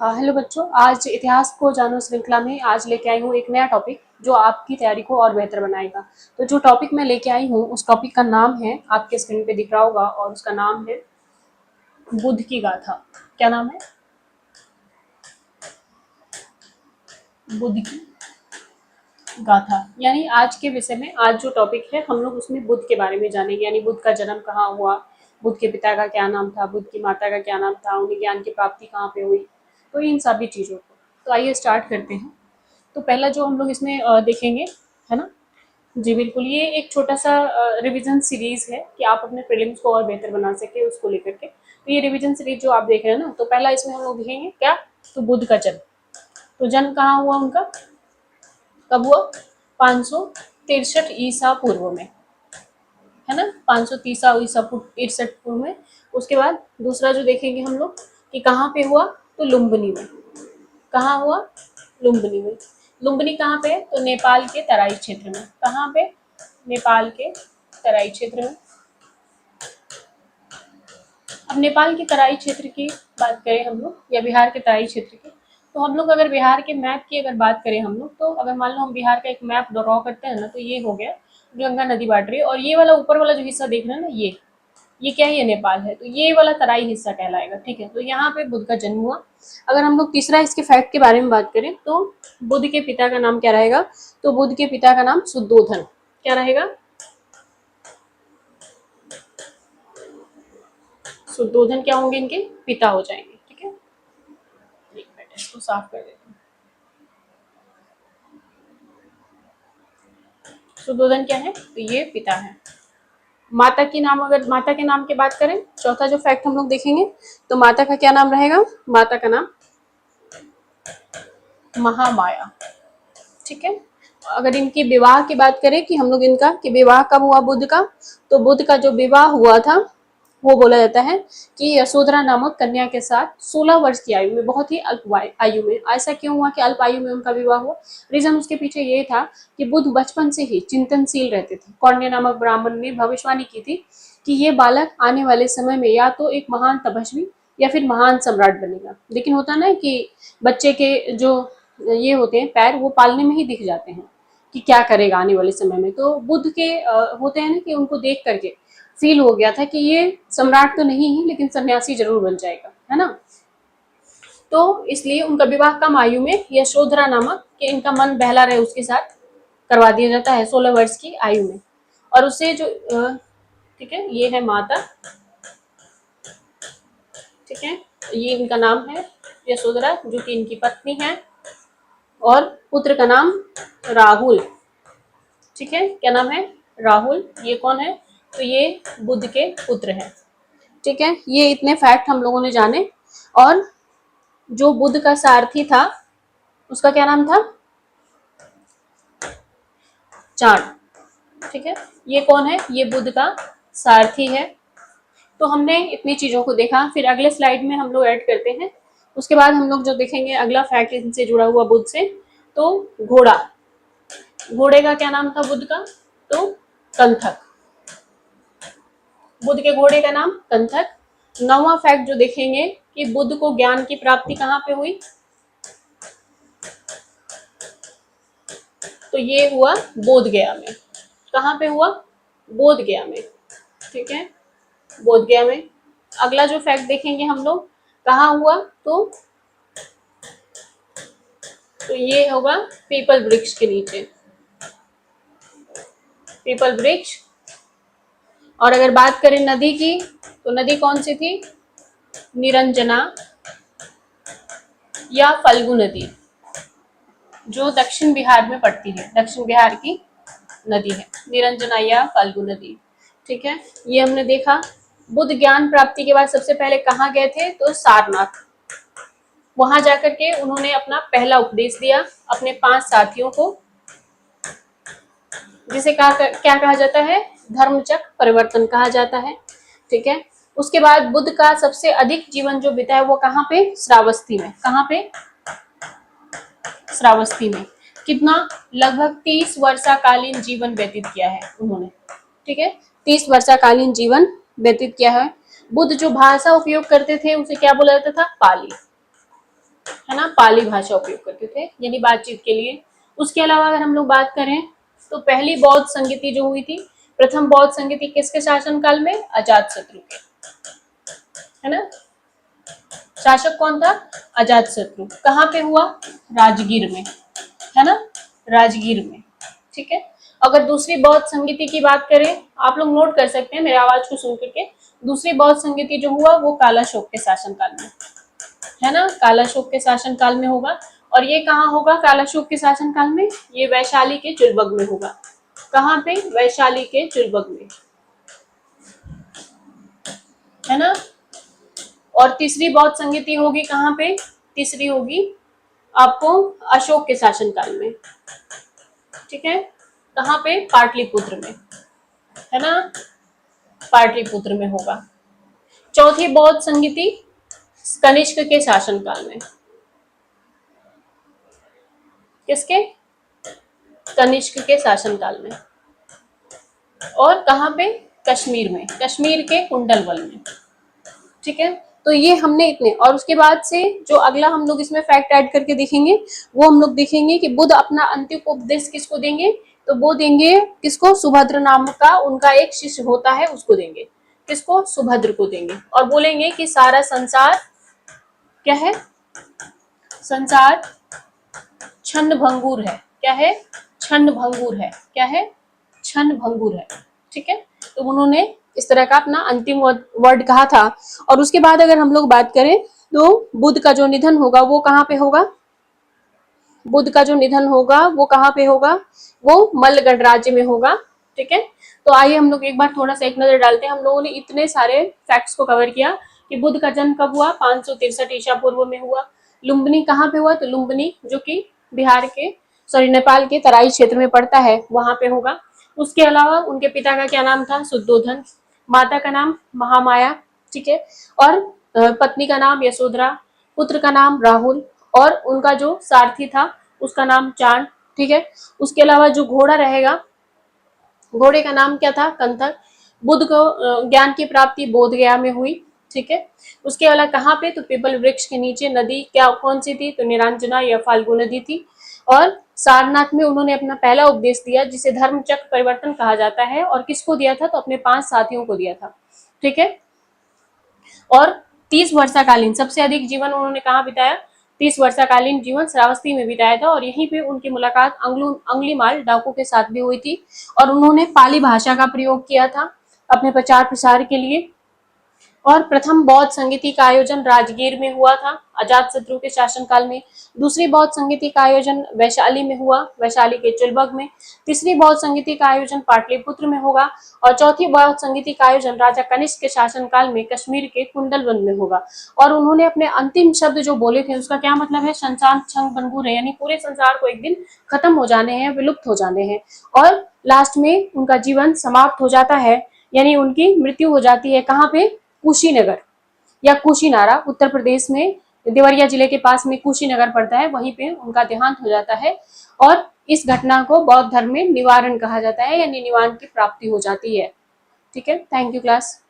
Hello बच्चों, आज इतिहास को जानो श्रृंखला में आज लेके आई हूँ एक नया टॉपिक जो आपकी तैयारी को और बेहतर बनाएगा। तो जो टॉपिक मैं लेके आई हूँ उस टॉपिक का नाम है, आपके स्क्रीन पे दिख रहा होगा, और उसका नाम है बुद्ध की गाथा। क्या नाम है? बुद्ध की गाथा। यानी आज के विषय में आज जो टॉपिक है हम लोग उसमें बुद्ध के बारे में जानेंगे। यानी बुद्ध का जन्म कहाँ हुआ, बुद्ध के पिता का क्या नाम था, बुद्ध की माता का क्या नाम था, उन्हें ज्ञान की प्राप्ति कहाँ पे हुई, तो इन सभी चीज़ों को। तो आइए स्टार्ट करते हैं। तो पहला जो हम लोग इसमें देखेंगे, है ना? जी बिल्कुल, ये एक छोटा-सा रिवीजन सीरीज़ है कि आप अपने प्रीलिम्स को और बेहतर बना सकें उसको लेकर के। तो ये रिवीजन सीरीज़ जो आप देख रहे हैं ना, तो पहला इसमें हम लोग देखेंगे क्या? तो बुद्ध का जन्म। तो जन्म कहाँ हुआ उनका? कब हुआ? 563 ईसा पूर्व में, है ना? 530 ईसा पूर्व, 61 पूर्व में। उसके बाद दूसरा जो देखेंगे हम लोग कि कहाँ पे हुआ? तो लुम्बिनी में। कहाँ हुआ? लुम्बिनी में। लुम्बिनी कहाँ पे है? तो नेपाल के तराई क्षेत्र में। कहाँ पे? नेपाल के तराई क्षेत्र में। अब नेपाल के तराई क्षेत्र की बात करें हम लोग या बिहार के तराई क्षेत्र की, तो हम लोग अगर बिहार के मैप की अगर बात करें हम लोग, तो अगर मान लो हम बिहार का एक मैप ड्रॉ करते हैं ना, तो ये हो गया गंगा नदी बांट रही है, और ये वाला ऊपर वाला जो हिस्सा देख रहे हैं ना, ये क्या है? ये नेपाल है, तो ये वाला तराई हिस्सा कहलाएगा। ठीक है, तो यहाँ पे बुद्ध का जन्म हुआ। अगर हम लोग तीसरा इसके फैक्ट के बारे में बात करें तो बुद्ध के पिता का नाम क्या रहेगा? तो बुद्ध के पिता का नाम शुद्धोधन। क्या रहेगा? शुद्धोधन क्या होंगे? इनके पिता हो जाएंगे। ठीक है, एक मिनट इसको साफ कर देते हैं। शुद्धोधन क्या है? तो ये पिता है। माता की नाम, अगर माता के नाम की बात करें, चौथा जो फैक्ट हम लोग देखेंगे, तो माता का क्या नाम रहेगा? माता का नाम महामाया। ठीक है, अगर इनके विवाह की बात करें कि हम लोग इनका कि विवाह कब हुआ बुद्ध का, तो बुद्ध का जो विवाह हुआ था वो बोला जाता है कि यशोधरा नामक कन्या के साथ 16 वर्ष की आयु में, बहुत ही अल्प आयु में। ऐसा क्यों हुआ कि अल्प आयु में उनका विवाह हुआ? रीजन उसके पीछे ये था कि बुद्ध बचपन से ही चिंतनशील रहते थे। कौंडिन्य नामक ब्राह्मण ने भविष्यवाणी की थी कि ये बालक आने वाले समय में या तो एक महान तपस्वी या फिर महान सम्राट बनेगा। लेकिन होता ना कि बच्चे के जो ये होते हैं पैर, वो पालने में ही दिख जाते हैं कि क्या करेगा आने वाले समय में। तो बुद्ध के होते हैं ना कि उनको देख करके फील हो गया था कि ये सम्राट तो नहीं ही, लेकिन सन्यासी जरूर बन जाएगा, है ना? तो इसलिए उनका विवाह कम आयु में यशोधरा नामक कि इनका मन बहला रहे उसके साथ करवा दिया जाता है 16 वर्ष की आयु में। और उससे जो ठीक है, ये है माता। ठीक है, ये इनका नाम है यशोधरा, जो कि इनकी पत्नी है। और पुत्र का नाम राहुल। ठीक है, क्या नाम है? राहुल। ये कौन है? तो ये बुद्ध के पुत्र हैं। ठीक है, ये इतने फैक्ट हम लोगों ने जाने। और जो बुद्ध का सारथी था उसका क्या नाम था? चाण। ठीक है, ये कौन है? ये बुद्ध का सारथी है। तो हमने इतनी चीजों को देखा, फिर अगले स्लाइड में हम लोग ऐड करते हैं। उसके बाद हम लोग जो देखेंगे अगला फैक्ट इनसे जुड़ा हुआ बुद्ध से, तो घोड़ा। घोड़े का क्या नाम था बुद्ध का? तो कंथक। बुद्ध के घोड़े का नाम कंथक। नौवां फैक्ट जो देखेंगे कि बुद्ध को ज्ञान की प्राप्ति कहाँ पे हुई, तो ये हुआ बोध गया में। कहाँ पे हुआ? बोध गया में। ठीक है, बोध गया में। अगला जो फैक्ट देखेंगे हम लोग कहाँ हुआ, तो ये होगा पीपल वृक्ष के नीचे। पीपल वृक्ष। और अगर बात करें नदी की, तो नदी कौन सी थी? निरंजना या फल्गु नदी, जो दक्षिण बिहार में पड़ती है। दक्षिण बिहार की नदी है निरंजना या फाल्गु नदी। ठीक है, ये हमने देखा। बुद्ध ज्ञान प्राप्ति के बाद सबसे पहले कहाँ गए थे? तो सारनाथ। वहां जाकर के उन्होंने अपना पहला उपदेश दिया अपने 5 साथियों को, जिसे क्या कहा जाता है? धर्मचक्र परिवर्तन कहा जाता है। ठीक है, उसके बाद बुद्ध का सबसे अधिक जीवन जो बिताया वो कहाँ पे? श्रावस्ती में। कहाँ पे? श्रावस्ती में। कितना? लगभग 30 वर्षाकालीन जीवन व्यतीत किया है उन्होंने। ठीक है, 30 वर्षाकालीन जीवन व्यतीत किया है। बुद्ध जो भाषा उपयोग करते थे उसे क्या बोला जाता था? पाली। है ना, पाली भाषा उपयोग करते थे यानी बातचीत के लिए। उसके अलावा अगर हम लोग बात करें तो पहली बौद्ध संगीति जो हुई थी, प्रथम बौद्ध संगीति किसके शासनकाल में? अजातशत्रु के, है ना। शासक कौन था? अजातशत्रु। कहाँ पे हुआ? राजगीर में, है ना, राजगीर में। ठीक है। अगर दूसरी बौद्ध संगीति की बात करें, आप लोग नोट कर सकते हैं मेरे आवाज को सुन करके, दूसरी बौद्ध संगीति जो हुआ वो कालाशोक के शासनकाल में, है ना, कालाशोक के शासनकाल में होगा। और ये कहाँ होगा कालाशोक के शासनकाल में? ये वैशाली के चुलबग में होगा। कहाँ पे? वैशाली के चुलबग में, है ना। और तीसरी बौद्ध संगीति होगी कहाँ पे? तीसरी होगी आपको अशोक के शासनकाल में। ठीक है। कहाँ पे? पाटलिपुत्र में, है ना, पाटलिपुत्र में होगा। चौथी बौद्ध संगीति कनिष्क के शासनकाल में। किसके? कनिष्क के शासनकाल में। और कहाँ पे? कश्मीर में, कश्मीर के कुंडलवल में। ठीक है। तो ये हमने इतने, और उसके बाद से जो अगला हम लोग इसमें फैक्ट ऐड करके देखेंगे वो हम लोग देखेंगे कि बुद्ध अपना अंतिम उपदेश किसको देंगे? तो वो देंगे किसको? सुभद्र नाम का उनका एक शिष्य होता है उसको देंगे। किसको? सुभद्र को देंगे। और बोलेंगे कि सारा संसार क्या है? संसार छन्न भंगुर है। क्या है? छन्न भंगुर है। क्या है? छन्न भंगुर है। ठीक है। तो उन्होंने इस तरह का अपना अंतिम वर्ड कहा था। और उसके बाद अगर हम लोग बात करें तो बुद्ध का जो निधन होगा वो कहाँ पे होगा? बुद्ध का जो निधन होगा वो कहाँ पे होगा? वो मल्ल गणराज्य में होगा। ठीक है। तो आइए हम लोग एक बार थोड़ा सा एक नजर डालते हैं। हम लोगों ने इतने सारे फैक्ट्स को कवर किया कि बुद्ध का जन्म कब हुआ? 563 ईसा पूर्व में हुआ। लुम्बिनी कहाँ पे हुआ? तो लुम्बिनी जो कि बिहार के नेपाल के तराई क्षेत्र में पड़ता है वहां पे होगा। उसके अलावा उनके पिता का क्या नाम था? शुद्धोधन। माता का नाम महामाया। ठीक है। और पत्नी का नाम यशोधरा, पुत्र का नाम राहुल, और उनका जो सारथी था उसका नाम चांद। ठीक है। उसके अलावा जो घोड़ा रहेगा, घोड़े का नाम क्या था? कंथक। बुद्ध को ज्ञान की प्राप्ति बोध गया में हुई। ठीक है। उसके अलावा कहाँ पे? तो पीपल वृक्ष के नीचे। नदी क्या कौन सी थी? तो निरंजना या फाल्गु नदी थी। और सारनाथ में उन्होंने अपना पहला उपदेश दिया जिसे धर्म चक्र परिवर्तन कहा जाता है। और किसको दिया था? तो अपने 5 साथियों को दिया था। ठीक है। और 30 वर्षाकालीन सबसे अधिक जीवन उन्होंने कहाँ बिताया? 30 वर्षाकालीन जीवन श्रावस्ती में बिताया था। और यहीं पे उनकी मुलाकात अंगुलीमाल डाकू के साथ भी हुई थी। और उन्होंने पाली भाषा का प्रयोग किया था अपने प्रचार प्रसार के लिए। और प्रथम बौद्ध संगीति का आयोजन राजगीर में हुआ था अजातशत्रु के शासनकाल में। दूसरी बौद्ध संगीति का आयोजन वैशाली में हुआ, वैशाली के चुलबग में। तीसरी बौद्ध संगीति का आयोजन पाटलिपुत्र में होगा। और चौथी बौद्ध संगीति का आयोजन राजा कनिष्क के शासनकाल में कश्मीर के कुंडलवन में होगा। और उन्होंने अपने अंतिम शब्द जो बोले थे उसका क्या मतलब है? संसार छन्न भंगुर है, यानी पूरे संसार को एक दिन खत्म हो जाने हैं, विलुप्त हो जाने हैं। और लास्ट में उनका जीवन समाप्त हो जाता है, यानी उनकी मृत्यु हो जाती है। कहाँ पे? कुशीनगर या कुशीनारा, उत्तर प्रदेश में देवरिया जिले के पास में कुशीनगर पड़ता है, वहीं पे उनका देहांत हो जाता है। और इस घटना को बौद्ध धर्म में निवारण कहा जाता है, यानी निवारण की प्राप्ति हो जाती है। ठीक है। Thank you class.